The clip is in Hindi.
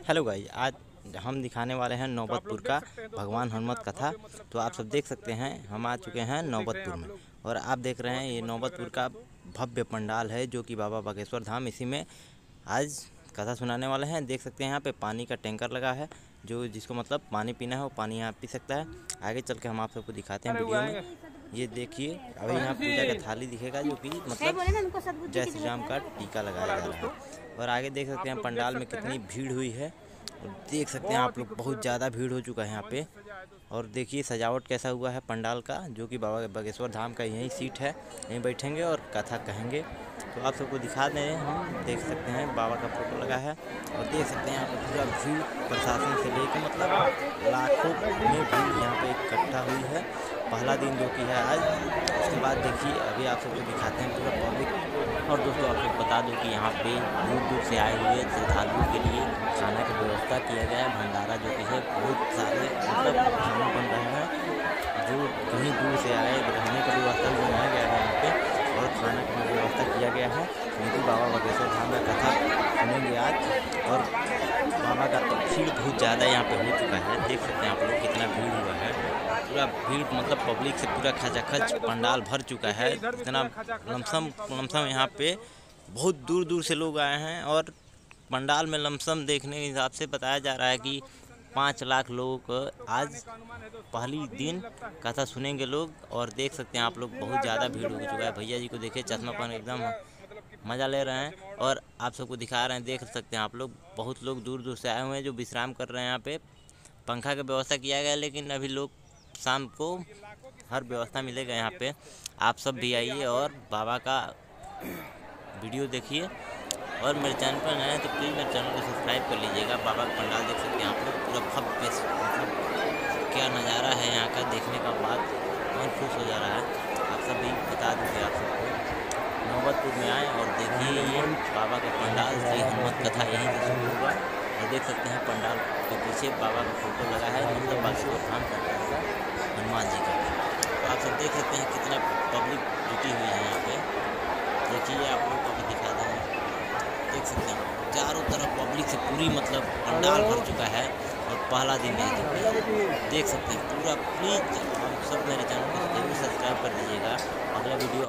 हेलो गाइस, आज हम दिखाने वाले हैं नौबतपुर का भगवान हनुमत कथा। तो आप सब देख सकते हैं हम आ चुके हैं नौबतपुर में, और आप देख रहे हैं ये नौबतपुर का भव्य पंडाल है जो कि बाबा बागेश्वर धाम, इसी में आज कथा सुनाने वाले हैं। देख सकते हैं यहाँ पे पानी का टैंकर लगा है, जो जिसको मतलब पानी पीना है वो पानी यहाँ पी सकता है। आगे चल के हम आप सबको दिखाते हैं वीडियो में। ये देखिए, अभी यहाँ पूजा का थाली दिखेगा जो कि मतलब जय श्री राम का टीका लगाया जा रहा है। और आगे देख सकते हैं पंडाल में कितनी भीड़ हुई है, और देख सकते हैं आप लोग बहुत ज़्यादा भीड़ हो चुका है यहाँ पे। और देखिए सजावट कैसा हुआ है पंडाल का, जो कि बाबा बागेश्वर धाम का यही सीट है, यहीं बैठेंगे और कथा कहेंगे। तो आप सबको दिखा दें, हम देख सकते हैं बाबा का फोटो लगा है, और देख सकते हैं यहाँ पे पूरा भीड़ प्रशासन से लेकर मतलब लाखों में भीड़ यहाँ पे इकट्ठा हुई है। पहला दिन जो कि है आज, उसके बाद देखिए अभी आप सबको दिखाते हैं पूरा पब्लिक। और दोस्तों आप लोग बता दूं कि यहाँ पे दूर दूर से आए हुए श्रद्धालुओं के लिए खाना की व्यवस्था किया गया है। भंडारा जो कि है बहुत सारे मतलब खाना बन रहे हैं, जो कहीं दूर से आए, रहने का व्यवस्था भी बनाया गया है यहाँ पे, और खाना की व्यवस्था किया गया है। क्योंकि बाबा बागेश्वर धाम का कथा सुनेंगे आज, और बाबा का भीड़ बहुत ज़्यादा यहाँ पे हो चुका है। देख सकते हैं आप लोग कितना भीड़ हुआ है, पूरा भीड़ मतलब पब्लिक से पूरा खचाखच पंडाल भर चुका है। इतना लमसम यहाँ पे बहुत दूर दूर से लोग आए हैं, और पंडाल में लमसम देखने के हिसाब से बताया जा रहा है कि 5 लाख लोग आज पहली दिन कथा सुनेंगे लोग। और देख सकते हैं आप लोग बहुत ज़्यादा भीड़ हो चुका है। भैया जी को देखिए चश्मा पहन एकदम मज़ा ले रहे हैं, और आप सबको दिखा रहे हैं। देख सकते हैं आप लोग बहुत लोग दूर दूर से आए हुए हैं जो विश्राम कर रहे हैं। यहाँ पे पंखा की व्यवस्था किया गया है, लेकिन अभी लोग शाम को हर व्यवस्था मिलेगा यहाँ पे। आप सब भी आइए और बाबा का वीडियो देखिए। और मेरे चैनल पर नए हैं तो प्लीज़ मेरे चैनल को सब्सक्राइब कर लीजिएगा। बाबा का पंडाल देख सकते हैं आप लोग, पूरा भव्य मतलब क्या नज़ारा है यहाँ का, देखने का बाद मन खुश हो जा रहा है। आप सब भी बता दीजिए आप सबको नौबतपुर में आए और देखिए ये बाबा का पंडाल, श्री हनुमत कथा यहीं से शुरू हुआ। और देख सकते हैं पंडाल के पीछे बाबा का फोटो लगा है, मतलब बागेश्वर धाम का हनुमान जी का। तो आप सब देख सकते हैं कितना पब्लिक जुटी हुई है यहाँ पे। देखिए आप लोगों को भी दिखा दें, देख सकते हैं चारों तरफ पब्लिक से पूरी मतलब पंडाल भर चुका है, और पहला दिन है जो कि देख सकते हैं पूरा। प्लीज़ आप सब मेरे चैनल को जरूर सब्सक्राइब कर दीजिएगा। अगला वीडियो